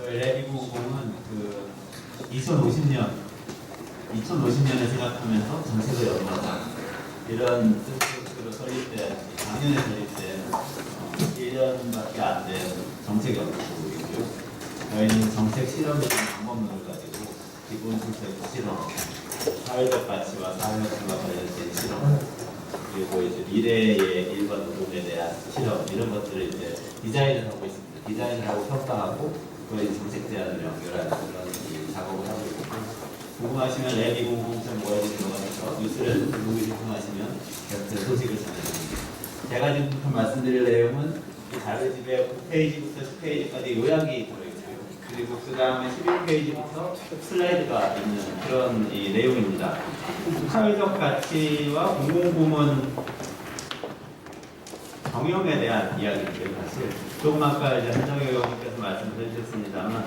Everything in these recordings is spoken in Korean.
저희 랩290은 2050년을 생각하면서 정책을 연구하자 이런 뜻으로 설립 때, 작년에 설립 때 1년밖에 안 된 정책 연구소이고요. 저희는 정책 실험적인 방법론을 가지고 기본 정책 실험, 사회적 가치와 사회학과 관련된 실험, 그리고 이제 미래의 일반 노동에 대한 실험 이런 것들을 이제 디자인을 하고 있습니다. 디자인을 하고 평가하고 그걸 정책 제안을 연결하는 그런 작업을 하고 있고, 궁금하시면 랩290.org 들어가서 뉴스를 궁금하시면 계속 소식을 전해드립니다. 제가 지금부터 말씀드릴 내용은 이 자료집에 9페이지부터 10페이지까지 요약이 들어있고요. 그리고 그 다음에 11페이지부터 슬라이드가 있는 그런 이 내용입니다. 사회적 가치와 공공부문 경영에 대한 이야기인데요. 사실 조금 아까 이제 한정희 의원님께서 말씀을 해주셨습니다만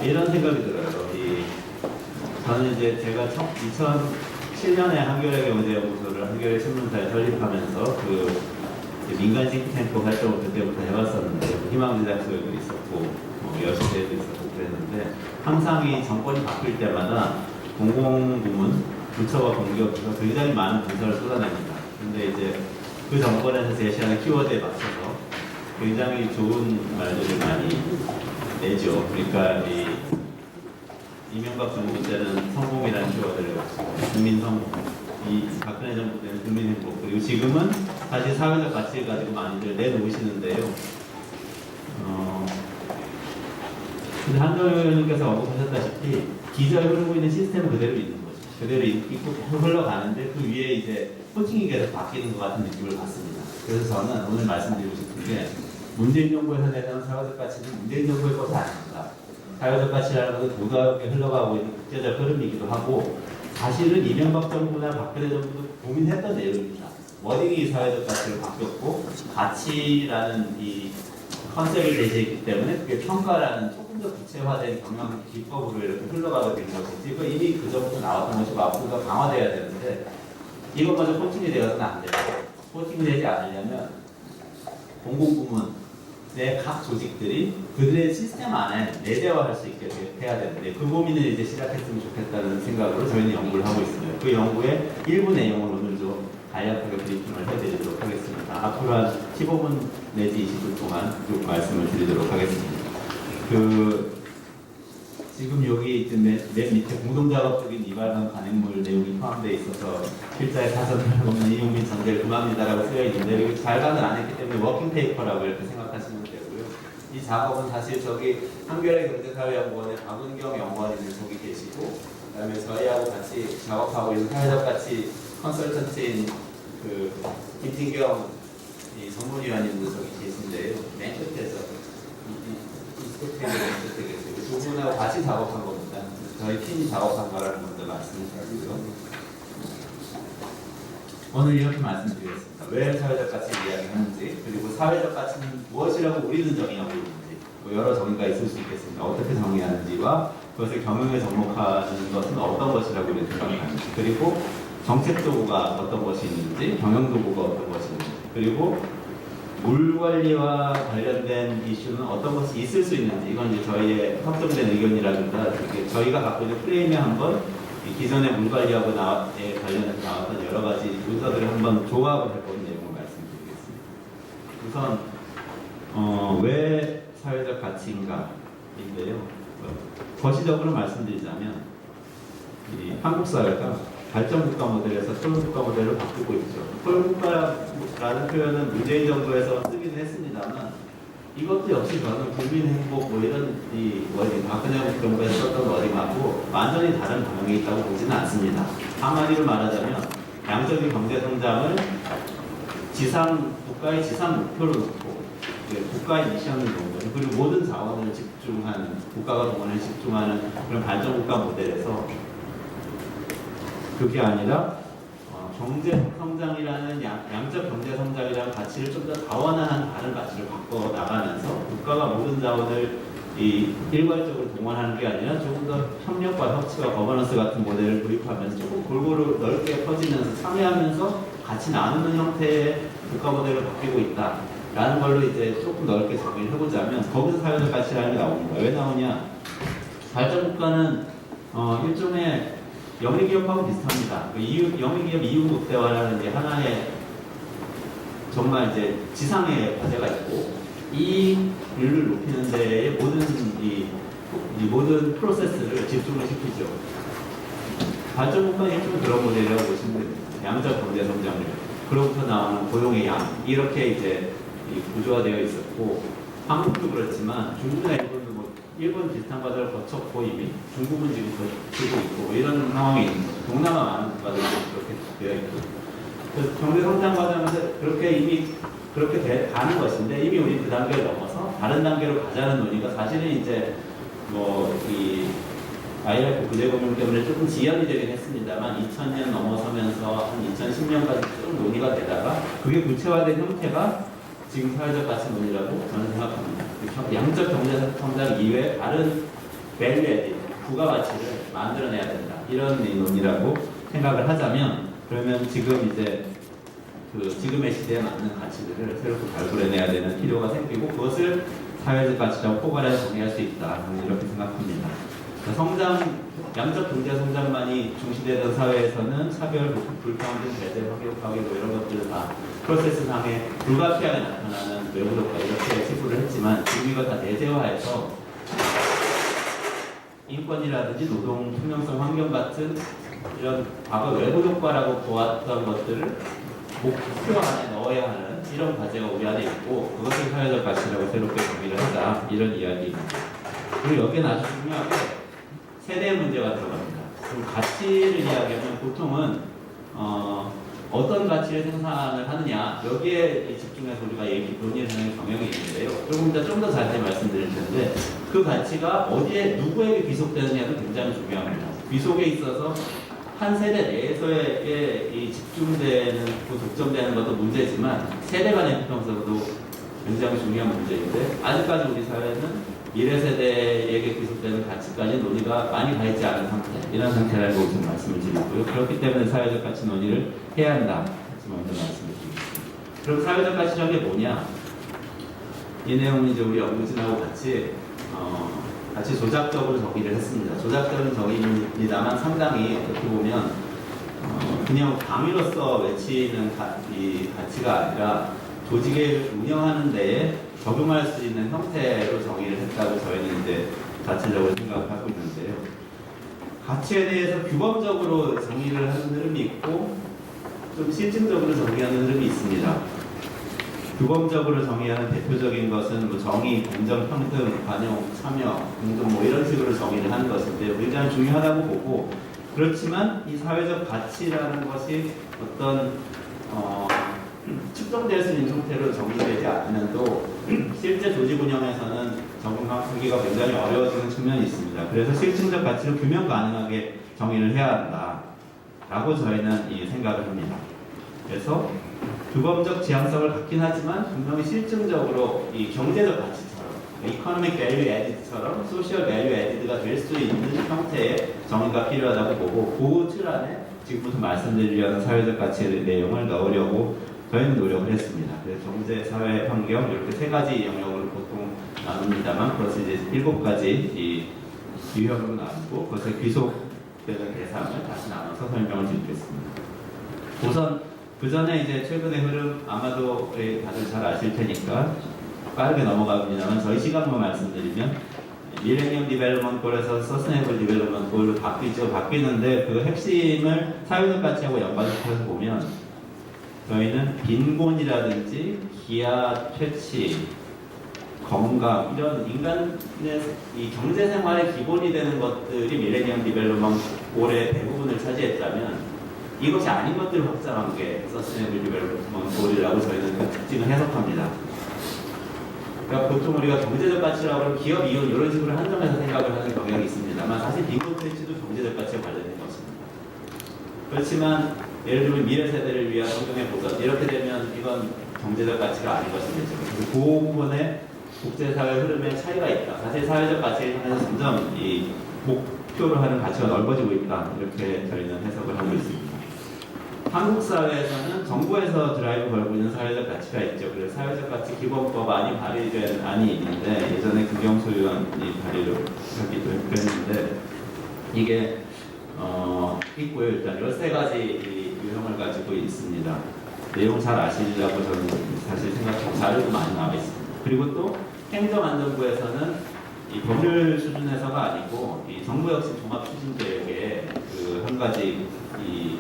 이런 생각이 들어요. 저는 이제 제가 2007년에 한겨레 경제연구소를 한겨레 신문사에 설립하면서 민간 싱크탱크 활동을 그때부터 해왔었는데 희망제작소에도 있었고 여시대에도 있었고 그랬는데 항상 이 정권이 바뀔 때마다 공공부문, 부처와 공기업에서 굉장히 많은 분석을 쏟아냅니다. 근데 이제 그 정권에서 제시하는 키워드에 맞춰서 굉장히 좋은 말들을 많이 내죠. 그러니까 이명박 정부 때는 성공이라는 키워드를 가지고 국민 성공, 이 박근혜 정부 때는 국민 행복, 그리고 지금은 사실 사회적 가치를 가지고 많이들 내놓으시는데요. 근데 한정희 의원님께서 언급하셨다시피 기저에 흐르고 있는 시스템은 그대로 있는 거죠. 그대로 있고 계속 흘러가는데 그 위에 이제 코팅이 계속 바뀌는 것 같은 느낌을 받습니다. 그래서 저는 오늘 말씀드리고 싶은 게 문재인 정부에서 내놓은 사회적 가치는 문재인 정부의 것이 아닙니다. 사회적 가치라는 것은 도덕에 흘러가고 있는 국제적 흐름이기도 하고 사실은 이명박 정부나 박근혜 정부도 고민했던 내용입니다. 워딩이 사회적 가치로 바뀌었고 가치라는 이 컨셉을 제시했기 때문에 그게 평가라는 조금 더 구체화된 경영 기법으로 이렇게 흘러가게 된 것이지 이미 그 전부터 나왔던 것이고 앞으로 더 강화돼야 되는데 이것마저 코팅이 되어서는 안 돼요. 코팅되지 않으려면 공공부문의 각 조직들이 그들의 시스템 안에 내재화할 수 있게 해야 되는데 그 고민을 이제 시작했으면 좋겠다는 생각으로 저희는 연구를 하고 있습니다. 그 연구의 일부 내용을 오늘 좀 간략하게 브리핑을 해드리도록 하겠습니다. 앞으로 한 15분 내지 20분 동안 쭉 말씀을 드리도록 하겠습니다. 지금 여기 이제 맨 밑에 공동작업적인 이발관 간행물 내용이 포함되어 있어서 필자의 사선을 없는 이용민 전제를 금합니다라고 쓰여 있는데 여기 발간을 안 했기 때문에 워킹 페이퍼라고 이렇게 생각하시면 되고요. 이 작업은 사실 저기 한겨레 경제사회연구원의 박은경 연구원님이 저기 계시고 그다음에 저희하고 같이 작업하고 있는 사회적 가치 컨설턴트인 김진경 전문위원님도 저기 계신데요. 맨 끝에서 이 스태프가 맨 끝에 계세요. 두 분하고 같이 작업한 겁니다. 저희 팀이 작업한 거라는 것도 말씀을 드리고요. 오늘 이렇게 말씀드리겠습니다. 왜 사회적 가치를 이야기하는지, 그리고 사회적 가치는 무엇이라고 우리는 정의하고 있는지, 여러 정의가 있을 수 있겠습니다. 어떻게 정의하는지와 그것을 경영에 접목하는 것은 어떤 것이라고 우리는 생각하는지, 그리고 정책 도구가 어떤 것이 있는지, 경영 도구가 어떤 것이 있는지, 그리고 물 관리와 관련된 이슈는 어떤 것이 있을 수 있는지, 이건 이제 저희의 확정된 의견이라든가 저희가 갖고 있는 프레임에 한번 기존의 물 관리하고 관련해서 나왔던 여러 가지 문서들을 한번 조합을 해본 내용을 말씀드리겠습니다. 우선 왜 사회적 가치인가인데요. 거시적으로 말씀드리자면 한국 사회가 발전국가 모델에서 토ลุ่국가 모델로 바뀌고 있죠. 토ลุ่국가라는 표현은 문재인 정부에서 쓰기는 했습니다만 이것도 역시 저는 국민 행복 이런 워딩, 박근혜 정부에서 썼던 워딩하고 완전히 다른 방향이 있다고 보지는 않습니다. 한마디로 말하자면 양적인 경제 성장을 국가의 지상 목표로 놓고 국가의 미션을 놓은 거죠. 그리고 모든 자원을 집중하는, 국가가 동원을 집중하는 그런 발전국가 모델에서 그게 아니라 경제 성장이라는 양적 경제 성장이라는 가치를 좀 더 다원화한 다른 가치를 바꿔 나가면서 국가가 모든 자원을 일괄적으로 동원하는 게 아니라 조금 더 협력과 협치와 거버넌스 같은 모델을 도입하면서 조금 골고루 넓게 퍼지면서 참여하면서 같이 나누는 형태의 국가 모델로 바뀌고 있다. 라는 걸로 이제 조금 넓게 정의를 해보자면 거기서 사회적 가치라는 게 나오는 거예요. 왜 나오냐? 발전국가는 일종의 영리기업하고 비슷합니다. 영리기업 이윤 극대화라는 게 하나의 정말 이제 지상의 과제가 있고 이 률을 높이는 데에 이 모든 프로세스를 집중을 시키죠. 발전국가는 일종의 그런 모델이라고 보시면 됩니다. 양적 경제 성장률, 그로부터 나오는 고용의 양, 이렇게 이제 이 구조화 되어 있었고, 한국도 그렇지만 중국이나 일본도 일본 비슷한 과정을 거쳤고 이미 중국은 지금 거치고 있고 이런 상황이 있는 거죠. 동남아 많은 국가들도 그렇게 되어 있고, 그래서 경제 성장 과정에서 그렇게 이미 그렇게 가는 것인데 이미 우리 그 단계를 넘어서 다른 단계로 가자는 논의가 사실은 이제 이 IMF 구제금융 때문에 조금 지연이 되긴 했습니다만 2000년 넘어서면서 한 2010년까지 좀 논의가 되다가 그게 구체화된 형태가 지금 사회적 가치 논의라고 저는 생각합니다. 양적 경제 성장 이외에 다른 밸류 에디드, 부가가치를 만들어내야 된다. 이런 논의라고 생각을 하자면 그러면 지금 이제 지금의 시대에 맞는 가치들을 새롭게 발굴해내야 되는 필요가 생기고 그것을 사회적 가치라고 포괄해서 정의할 수 있다. 이렇게 생각합니다. 양적 경제 성장만이 중시되던 사회에서는 차별, 불평등, 배제, 확역하기 이런 것들은 다 프로세스상에 불가피하게 나타나는 외부 효과 이렇게 치부를 했지만 지금 이거 다 내재화해서 인권이라든지 노동, 투명성, 환경 같은 이런 과거 외부 효과라고 보았던 것들을 목표 안에 넣어야 하는 이런 과제가 우리 안에 있고 그것을 사회적 가치라고 새롭게 정의를 하자 이런 이야기입니다. 그리고 여기는 아주 중요하게 세대의 문제가 들어갑니다. 그럼 가치를 이야기하면 보통은 어떤 가치를 생산을 하느냐 여기에 집중해서 우리가 논의하는 경향이 있는데요. 좀 더 자세히 말씀드릴 텐데 그 가치가 어디에 누구에게 귀속되느냐도 굉장히 중요합니다. 귀속에 있어서 한 세대 내에서의 이 집중되는 독점되는 것도 문제지만 세대 간의 형평성도 굉장히 중요한 문제인데 아직까지 우리 사회는 미래 세대에게 귀속되는 가치까지 논의가 많이 가 있지 않은 상태, 이런 상태라고 우선 말씀을 드리고요. 그렇기 때문에 사회적 가치 논의를 해야 한다. 먼저 말씀을 드리겠습니다. 그럼 사회적 가치란 게 뭐냐? 이 내용은 이제 우리 연구진하고 같이 조작적으로 정의를 했습니다. 조작적인 정의입니다만 상당히 어떻게 보면 그냥 강의로서 외치는 이 가치가 아니라 조직을 운영하는 데에 적용할 수 있는 형태로 정의를 했다고 저희는 이제 자체적으로 생각을 하고 있는데요. 가치에 대해서 규범적으로 정의를 하는 흐름이 있고 좀 실증적으로 정의하는 흐름이 있습니다. 규범적으로 정의하는 대표적인 것은 정의, 공정, 평등, 관용, 참여, 공존 이런 식으로 정의를 하는 것인데 굉장히 중요하다고 보고 그렇지만 이 사회적 가치라는 것이 어떤 측정될 수 있는 형태로 정의되지 않으면도 실제 조직 운영에서는 적용하기가 굉장히 어려워지는 측면이 있습니다. 그래서 실증적 가치를 규명 가능하게 정의를 해야 한다라고 저희는 생각을 합니다. 그래서 규범적 지향성을 갖긴 하지만 분명히 실증적으로 이 경제적 가치처럼 economic value added처럼 social value added가 될 수 있는 형태의 정의가 필요하다고 보고 그 틀 안에 지금부터 말씀드리려는 사회적 가치의 내용을 넣으려고 저희는 노력을 했습니다. 그래서 경제, 사회, 환경 이렇게 세 가지 영역으로 보통 나눕니다만 그것을 이제 7가지 이 유형으로 나누고 그것에 귀속되는 대상을 다시 나눠서 설명을 드리겠습니다. 우선 그 전에 이제 최근의 흐름 아마도 다들 잘 아실 테니까 빠르게 넘어갑니다만 저희 시간만 말씀드리면 밀레니엄 디벨롭먼트 골에서 서스테이너블 디벨롭먼트 골로 바뀌는데 그 핵심을 사회적 가치하고 연관시켜서 보면 저희는 빈곤이라든지 기아, 퇴치, 건강 이런 인간의 이 경제 생활의 기본이 되는 것들이 밀레니엄 디벨롭먼트 골의 대부분을 차지했다면 이것이 아닌 것들을 확장한 게 서스테이너블 디벨롭먼트 골이라고 저희는 특징을 해석합니다. 그러니까 보통 우리가 경제적 가치라고 하면 기업 이윤 이런 식으로 한정해서 생각을 하는 경향이 있습니다만 사실 빈곤 퇴치도 경제적 가치와 관련된 것입니다. 그렇지만 예를 들면 미래 세대를 위한 환경의 보전 이렇게 되면 이건 경제적 가치가 아닌 것이 되죠. 그래서 그 부분에 국제사회 흐름에 차이가 있다. 사실 사회적 가치에 한해서 점점 이 목표로 하는 가치가 넓어지고 있다. 이렇게 저희는 해석을 하고 있습니다. 한국 사회에서는 정부에서 드라이브 걸고 있는 사회적 가치가 있죠. 그래서 사회적 가치 기본법 안이 발의된 안이 있는데 예전에 규경소 의원이 발의를 하기도 했는데 이게 있고요. 일단 13가지 유형을 가지고 있습니다. 내용 잘 아시리라고 저는 사실 생각하고 자료도 많이 나와 있습니다. 그리고 또 행정안전부에서는 이 법률 수준에서가 아니고 이 정부 역시 종합추진계획에 그 한 가지 이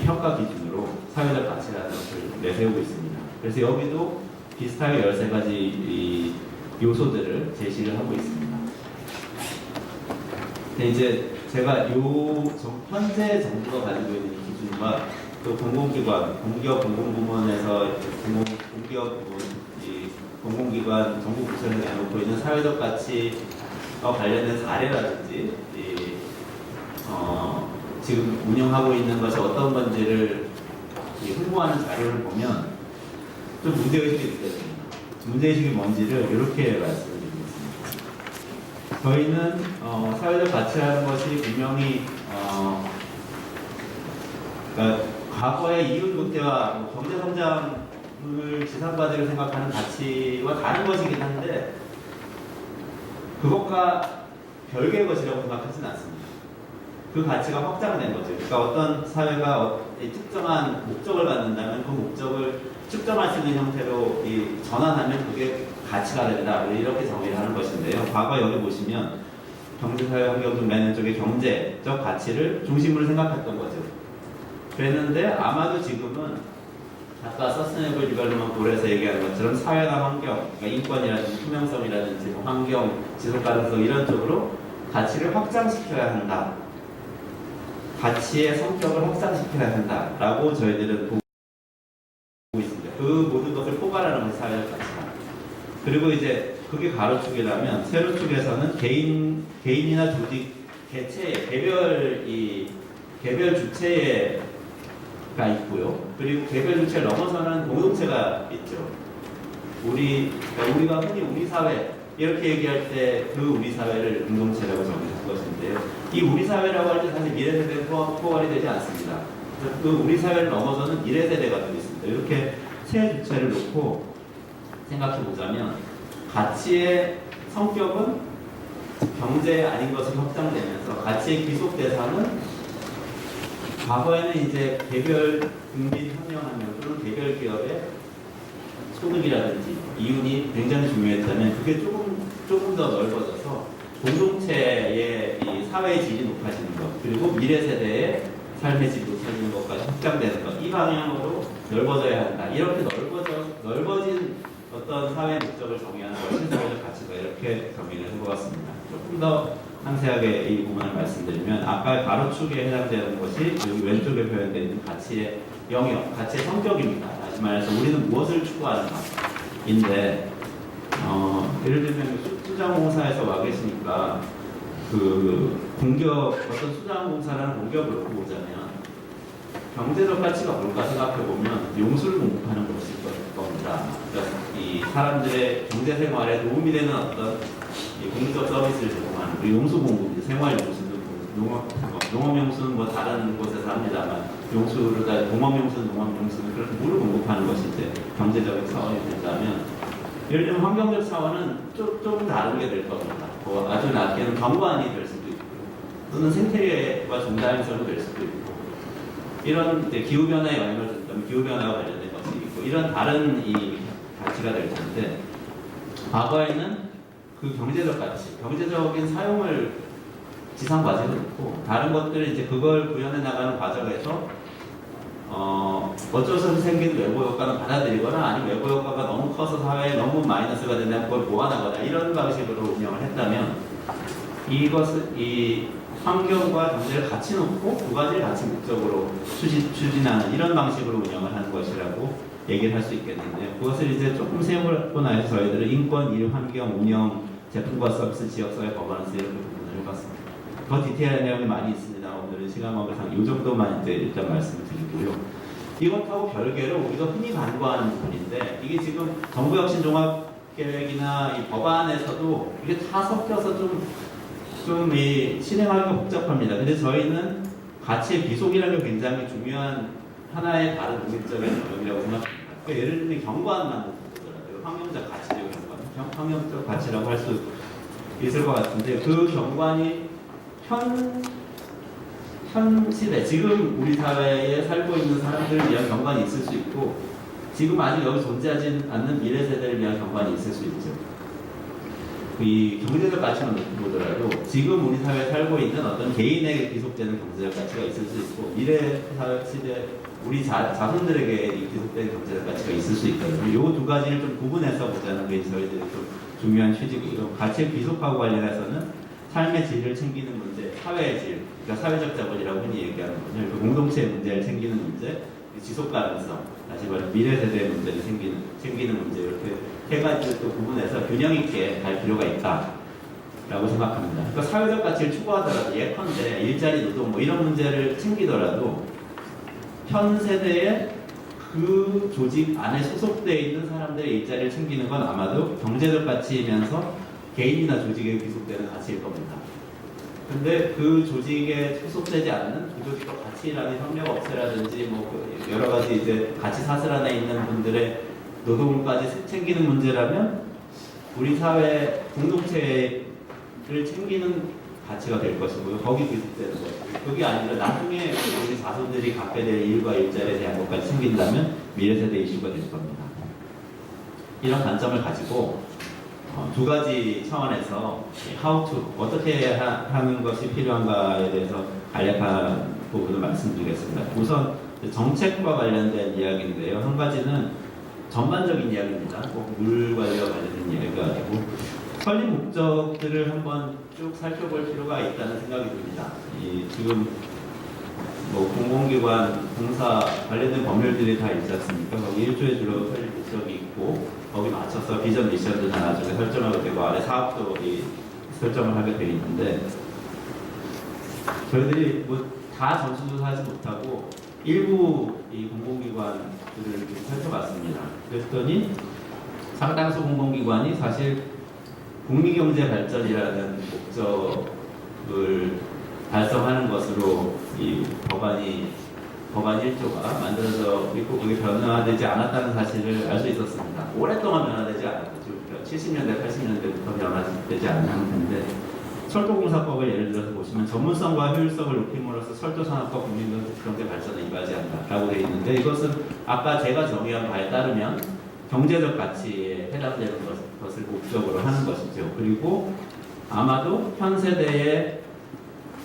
평가 기준으로 사회적 가치라는 것을 내세우고 있습니다. 그래서 여기도 비슷하게 13가지 이 요소들을 제시를 하고 있습니다. 근데 이제 제가 현재 정부가 가지고 있는 기준과 또 공공기관, 공기업 공공부문에서 공공기관 정부 부처를 내놓고 있는 사회적 가치와 관련된 사례라든지 지금 운영하고 있는 것이 어떤 건지를 홍보하는 자료를 보면 좀 문제의식이 느껴집니다. 문제의식이 뭔지를 이렇게 말씀을 드리겠습니다. 저희는 사회적 가치라는 것이 분명히 그러니까 과거의 이윤 극대화, 경제 성장을 지상과제로 생각하는 가치와 다른 것이긴 한데 그것과 별개의 것이라고 생각하지는 않습니다. 그 가치가 확장된 거죠. 그러니까 어떤 사회가 특정한 목적을 갖는다면 그 목적을 측정할 수 있는 형태로 전환하면 그게 가치가 된다. 이렇게 정의를 하는 것인데요. 과거 여기 보시면 경제사회 환경 등 매는 쪽의 경제적 가치를 중심으로 생각했던 거죠. 그랬는데 아마도 지금은 아까 서스테이너블 디벨롭먼트 골에서 얘기하는 것처럼 사회나 환경, 그러니까 인권이라든지 투명성이라든지 환경, 지속 가능성 이런 쪽으로 가치를 확장시켜야 한다. 가치의 성격을 확장시켜야 한다라고 저희들은 보고 있습니다. 그 모든 것을 포괄하는 것이 사회적 가치다. 그리고 이제 그게 가로축이라면 세로축에서는 개인이나 조직, 개체, 개별 주체가 있고요. 그리고 개별 주체를 넘어서는 공동체가 있죠. 우리가 흔히 우리 사회 이렇게 얘기할 때 그 우리 사회를 공동체라고 정의할 것인데요. 이 우리 사회라고 할 때 사실 미래세대는 포괄이 되지 않습니다. 그 우리 사회를 넘어서는 미래세대가 되고 있습니다. 이렇게 세 주체를 놓고 생각해 보자면 가치의 성격은 경제 아닌 것으로 확장되면서 가치의 기속 대상은 과거에는 이제 개별 국민 한 명 한 명 또는 개별 기업의 소득이라든지 이윤이 굉장히 중요했다면 그게 조금 더 넓어져서 공동체의 이 사회의 질이 높아지는 것 그리고 미래 세대의 삶의 질이 높아지는 것까지 확장되는 것 이 방향으로 넓어져야 한다. 이렇게 넓어진 어떤 사회 목적을 정의하는 것이 사회적 가치다. 이렇게 정의를 해보았습니다. 조금 더 상세하게 이 부분을 말씀드리면 아까 가로축에 해당되는 것이 여기 왼쪽에 표현되어 있는 가치의 영역, 가치의 성격입니다. 다시 말해서 우리는 무엇을 추구하는가인데 예를 들면 수자원공사에서 와 계시니까 어떤 수자원공사라는 공기업을 놓고 보자면 경제적 가치가 뭘까 생각해보면 용수를 공급하는 것일 겁니다. 그러니까 이 사람들의 경제생활에 도움이 되는 어떤 공적 서비스를 제공하는 용수 공급, 생활용수는 농업용수는 뭐 다른 곳에서 합니다만 공업용수는 농업용수는 그렇게 물을 공급하는 것이 이제 경제적인 차원이 된다면 예를 들면 환경적 차원은 좀 다른 게 될 겁니다. 아주 낮게는 경관이 될 수도 있고 또는 생태계와 중다양성이 될 수도 있고 이런 기후변화에 영향을 준다면 기후변화와 관련된 것이 있고 이런 다른 이 가치가 될 텐데 과거에는 그 경제적 가치, 경제적인 사용을 지상 과제로 놓고 다른 것들을 이제 그걸 구현해 나가는 과정에서 어쩔 수 없이 생긴 외부 효과는 받아들이거나 아니면 외부 효과가 너무 커서 사회에 너무 마이너스가 된다면 그걸 보완하거나 이런 방식으로 운영을 했다면 이 환경과 경제를 같이 놓고 두 가지를 같이 목적으로 추진하는 이런 방식으로 운영을 하는 것이라고 얘기를 할 수 있겠는데요. 그것을 이제 조금 세우고 나서 저희들은 인권, 일, 환경, 운영, 제품과 서비스, 지역사회 거버넌스 이렇게 부분을 해봤습니다. 더 디테일한 내용이 많이 있습니다. 오늘은 시간 관계상 이 정도만 이제 일단 말씀드리고요. 이것하고 별개로 우리가 흔히 간과하는 부분인데 이게 지금 정부혁신종합계획이나 이 법안에서도 이게 다 섞여서 좀 이 실행하기가 복잡합니다. 근데 저희는 가치의 비속이라는 게 굉장히 중요한 하나의 다른 독립적인 영역이라고 생각합니다. 그러니까 예를 들면 경관만 보더라도 환경적 가치적 경관, 환경적 가치라고 할 수 있을 것 같은데 그 경관이 현 시대, 지금 우리 사회에 살고 있는 사람들을 위한 경관이 있을 수 있고 지금 아직 여기 존재하지 않는 미래 세대를 위한 경관이 있을 수 있죠. 이 경제적 가치만 보더라도 지금 우리 사회에 살고 있는 어떤 개인에게 귀속되는 경제적 가치가 있을 수 있고 미래 사회 시대 우리 자손들에게 귀속되는 경제적 가치가 있을 수 있거든요. 이 두 가지를 좀 구분해서 보자는 게 저희들이 좀 중요한 취지고요. 가치의 귀속하고 관련해서는 삶의 질을 챙기는 문제, 사회의 질, 그러니까 사회적 자본이라고 흔히 얘기하는 거죠. 그 공동체의 문제를 챙기는 문제, 지속 가능성, 다시 말해 미래 세대의 문제를 챙기는 문제 이렇게 세 가지를 또 구분해서 균형 있게 갈 필요가 있다라고 생각합니다. 그러니까 사회적 가치를 추구하더라도 예컨대 일자리 노동 뭐 이런 문제를 챙기더라도 현 세대의 그 조직 안에 소속되어 있는 사람들의 일자리를 챙기는 건 아마도 경제적 가치이면서 개인이나 조직에 귀속되는 가치일 겁니다. 근데 그 조직에 소속되지 않는 그 조직과 같이 일하는 협력업체라든지 뭐 여러 가지 이제 같이 사슬 안에 있는 분들의 노동까지 챙기는 문제라면 우리 사회 공동체를 챙기는 가치가 될 것이고요. 거기 귀속되는 것이고 그게 아니라 나중에 우리 자손들이 갖게 될 일과 일자리에 대한 것까지 챙긴다면 미래세대 이슈가 될 겁니다. 이런 관점을 가지고 두 가지 차원에서 how to 어떻게 하는 것이 필요한가에 대해서 간략한 부분을 말씀드리겠습니다. 우선 정책과 관련된 이야기인데요. 한 가지는 전반적인 이야기입니다. 꼭 물 관리와 관련된 이야기가 아니고 설립 목적들을 한번 쭉 살펴볼 필요가 있다는 생각이 듭니다. 지금 뭐 공공기관, 공사 관련된 법률들이 다 있지 않습니까? 거기 1조에 주로 설립 목적이 있고 거기 맞춰서 비전 미션도 다 나중에 설정하게 되고 아래 사업도 설정을 하게 되어 있는데 저희들이 뭐 다 전수조사하지 못하고 일부 이 공공기관들을 살펴봤습니다. 그랬더니 상당수 공공기관이 사실 국민경제 발전이라는 목적을 달성하는 것으로 이 법안 1조가 만들어져 있고 그게 변화되지 않았다는 사실을 알 수 있었습니다. 오랫동안 변화되지 않았죠. 70년대, 80년대부터 변화되지 않은 상태인데 철도공사법을 예를 들어서 보시면 전문성과 효율성을 높임으로써 철도산업과 국민경제 발전에 이바지 한다라고 되어 있는데 이것은 아까 제가 정의한 바에 따르면 경제적 가치에 해당되는 것을 목적으로 하는 것이죠. 그리고 아마도 현 세대의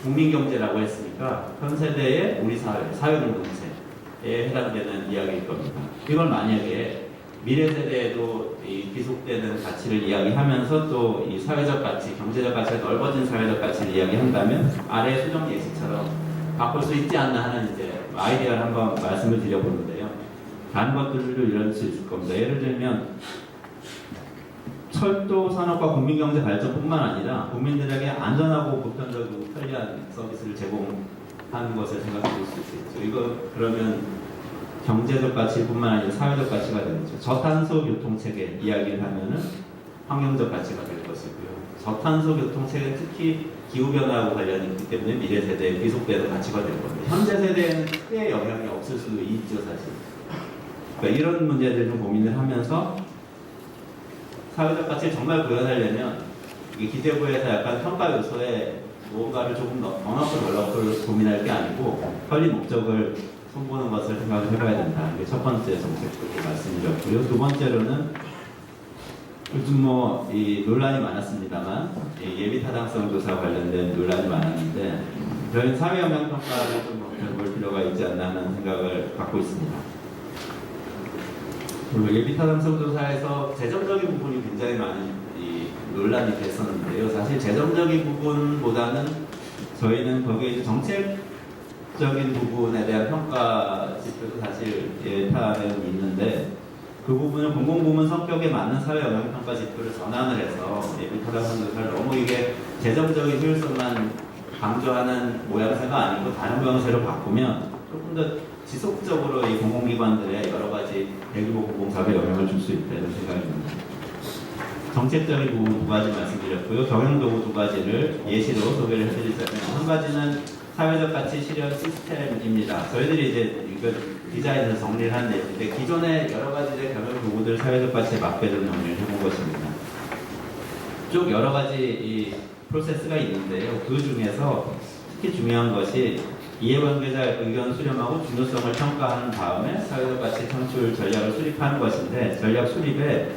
국민경제라고 했으니까 현 세대의 우리 사회공동체에 해당되는 이야기일 겁니다. 이걸 만약에 미래 세대에도 이 귀속되는 가치를 이야기하면서 또 이 사회적 가치, 경제적 가치가 넓어진 사회적 가치를 이야기한다면 아래 수정 예시처럼 바꿀 수 있지 않나 하는 이제 아이디어를 한번 말씀을 드려보는데요. 다른 것들도 이럴 수 있을 겁니다. 예를 들면 철도 산업과 국민경제 발전뿐만 아니라 국민들에게 안전하고 보편적이고 편리한 서비스를 제공하는 것을 생각해 볼 수 있겠죠. 이거 그러면 경제적 가치뿐만 아니라 사회적 가치가 되겠죠. 저탄소 교통체계 이야기를 하면은 환경적 가치가 될 것이고요. 저탄소 교통체계는 특히 기후변화하고 관련이 있기 때문에 미래 세대에 귀속되는 가치가 될 겁니다. 현재 세대에는 크게 영향이 없을 수도 있죠, 사실. 그러니까 이런 문제들을 좀 고민을 하면서 사회적 가치를 정말 구현하려면 기재부에서 약간 평가 요소에 무언가를 조금 더 넣고 덜 넣고 고민할 게 아니고 설립 목적을 손보는 것을 생각을 해봐야 된다. 이게 첫 번째 정책적으로 말씀드렸고요. 두 번째로는 요즘 뭐 이 논란이 많았습니다만 예비 타당성 조사 관련된 논란이 많았는데 저희는 사회 영향 평가를 좀 해볼 필요가 있지 않나 하는 생각을 갖고 있습니다. 그리고 예비 타당성 조사에서 재정적인 부분이 굉장히 많은 이 논란이 됐었는데요. 사실 재정적인 부분보다는 저희는 거기에 이제 정책적인 부분에 대한 평가 지표도 사실 예타는 있는데 그 부분을 공공부문 성격에 맞는 사회 영향 평가 지표를 전환을 해서 예비 타당성 조사를 너무 이게 재정적인 효율성만 강조하는 모양새가 아니고 다른 모양새로 바꾸면 조금 더 지속적으로 이 공공기관들의 여러 가지 대규모 공공사업에 영향을 줄 수 있다는 생각이 듭니다. 정책적인 부분 두 가지 말씀드렸고요. 경영도구 두 가지를 예시로 소개를 해드리자면 한 가지는 사회적 가치 실현 시스템입니다. 저희들이 이제 이거 디자인에서 정리를 한 내용인데 기존의 여러 가지 경영 도구들 사회적 가치에 맞게 좀 정리를 해본 것입니다. 쭉 여러 가지 이 프로세스가 있는데요. 그 중에서 특히 중요한 것이 이해관계자 의견 수렴하고 중요성을 평가한 다음에 사회적 가치 창출 전략을 수립하는 것인데 전략 수립에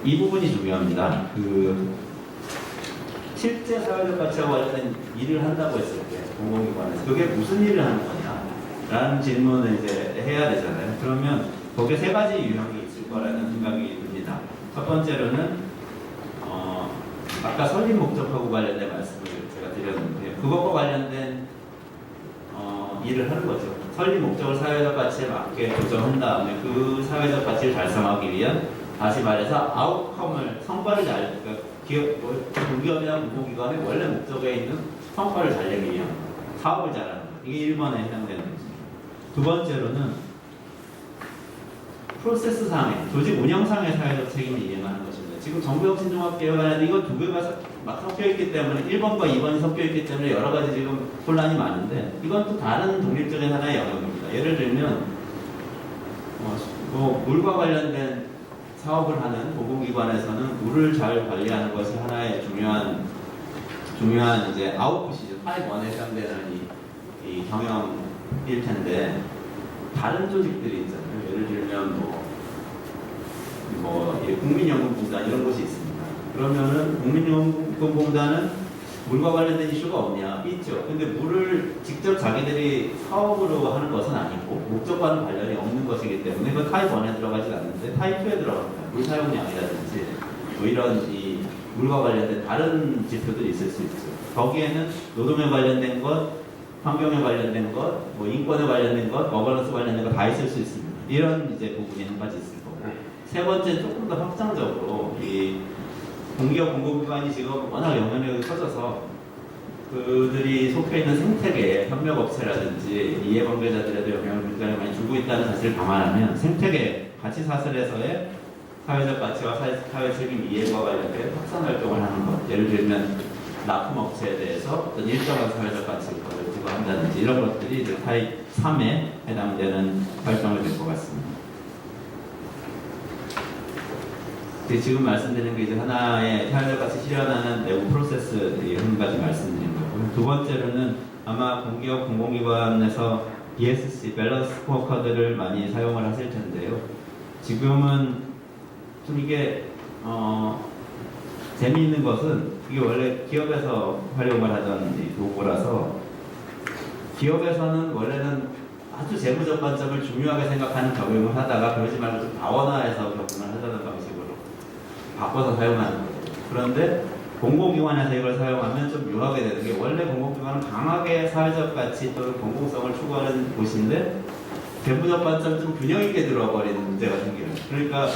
이 부분이 중요합니다. 실제 사회적 가치와 관련된 일을 한다고 했을 때 공공기관에서 그게 무슨 일을 하는 거냐라는 질문을 이제 해야 되잖아요. 그러면 거기에 세 가지 유형이 있을 거라는 생각이 듭니다. 첫 번째로는 아까 설립 목적하고 관련된 말씀을 제가 드렸는데 그것과 관련된 일을 하는 거죠. 설립 목적을 사회적 가치에 맞게 조정한 다음에 그 사회적 가치를 달성하기 위한 다시 말해서 아웃컴을 성과를 그러니까 공기업이나 공공기관의 원래 목적에 있는 성과를 잘 내기 위한 사업을 잘하는 것. 이게 1번에 해당되는 거죠. 두 번째로는 프로세스상의 조직 운영상의 사회적 책임을 이행하는 것입니다. 지금 정부혁신종합개혁안에 이거 두 개가 막 섞여있기 때문에 1번과 2번이 섞여있기 때문에 여러 가지 지금 혼란이 많은데 이건 또 다른 독립적인 하나의 영역입니다. 예를 들면 물과 관련된 사업을 하는 공공기관에서는 물을 잘 관리하는 것이 하나의 중요한 이제 아웃풋이죠. 타입 1에 해당되는 이 경영일 텐데 다른 조직들이 있잖아요. 예를 들면 국민연금공단 이런 곳이 있습니다. 그러면은 국민연금공단은 물과 관련된 이슈가 없냐? 있죠. 근데 물을 직접 자기들이 사업으로 하는 것은 아니고 목적과는 관련이 없는 것이기 때문에 그 타입 1에 들어가지 않는데 타입 2에 들어갑니다. 물 사용량이라든지 이런 이 물과 관련된 다른 지표들이 있을 수 있죠. 거기에는 노동에 관련된 것, 환경에 관련된 것, 인권에 관련된 것, 거버넌스 관련된 것 다 있을 수 있습니다. 이런 이제 부분이 한 가지 있을 거고. 세 번째는 조금 더 확장적으로 이 공기업 공공기관이 지금 워낙 영향력이 커져서 그들이 속해 있는 생태계에 협력업체라든지 이해관계자들에도 영향을 굉장히 많이 주고 있다는 사실을 감안하면 생태계 가치 사슬에서의 사회적 가치와 사회 책임 이해와 관련된 확산 활동을 하는 것. 예를 들면 납품업체에 대해서 어떤 일정한 사회적 가치를 부과한다든지 이런 것들이 이제 타입 3에 해당되는 활동을 될 것 같습니다. 지금 말씀드린 게 이제 하나의 사회적 가치 실현하는 내부 프로세스 한 가지 말씀드린 거고요. 두 번째로는 아마 공기업 공공기관에서 BSC 밸런스 스코어카드를 많이 사용을 하실 텐데요. 지금은 좀 이게 재미있는 것은 이게 원래 기업에서 활용을 하던 이 도구라서 기업에서는 원래는 아주 재무적 관점을 중요하게 생각하는 적용을 하다가 그러지 말고 좀 다원화해서 적용을 하자는 방식으로 바꿔서 사용하는 거예요. 그런데 공공기관에서 이걸 사용하면 좀 묘하게 되는 게 원래 공공기관은 강하게 사회적 가치 또는 공공성을 추구하는 곳인데 재무적 관점 좀 균형 있게 들어버리는 문제가 생기는 거예요. 그러니까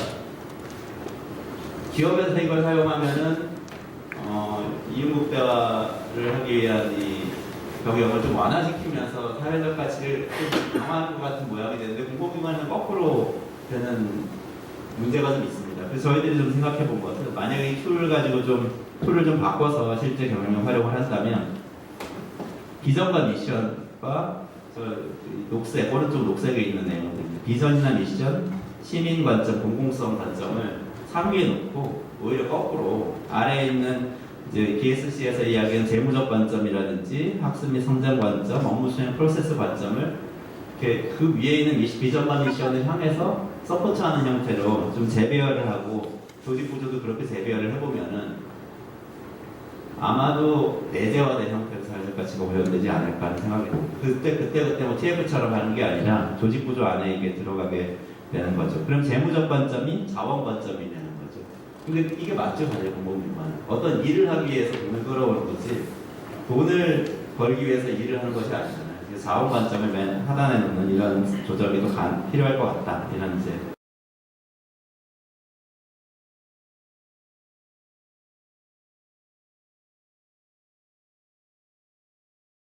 기업에서 이걸 사용하면은 이윤국대화를 하기 위한 이 경영을 좀 완화시키면서 사회적 가치를 좀 강화하는 것 같은 모양이 되는데 공공기관은 거꾸로 되는 문제가 좀 있습니다. 그래서 저희들이 좀 생각해 본 것은 만약에 이 툴을 가지고 툴을 좀 바꿔서 실제 경영에 활용을 한다면 비전과 미션과 녹색, 오른쪽 녹색에 있는 내용들입니다. 비전이나 미션, 시민 관점, 공공성 관점을 상위에 놓고 오히려 거꾸로 아래에 있는 이제 BSC에서 이야기하는 재무적 관점이라든지 학습 및 성장 관점, 업무 수행 프로세스 관점을 이렇게 그 위에 있는 비전과 미션을 향해서 서포트하는 형태로 좀 재배열을 하고 조직 구조도 그렇게 재배열을 해보면은 아마도 내재화된 형태로 사회적 가치가 구현되지 않을까 하는 생각이 듭니다. 그때 뭐 TF처럼 하는 게 아니라 조직 구조 안에 이게 들어가게 되는 거죠. 그럼 재무적 관점이 자원 관점이 되는 거죠. 근데 이게 맞죠, 사실 공공기관은. 어떤 일을 하기 위해서 돈을 끌어오는 거지 돈을 벌기 위해서 일을 하는 것이 아니잖아요. 자원 관점을 맨 하단에 놓는 이런 조정이 또 필요할 것 같다. 이런 이제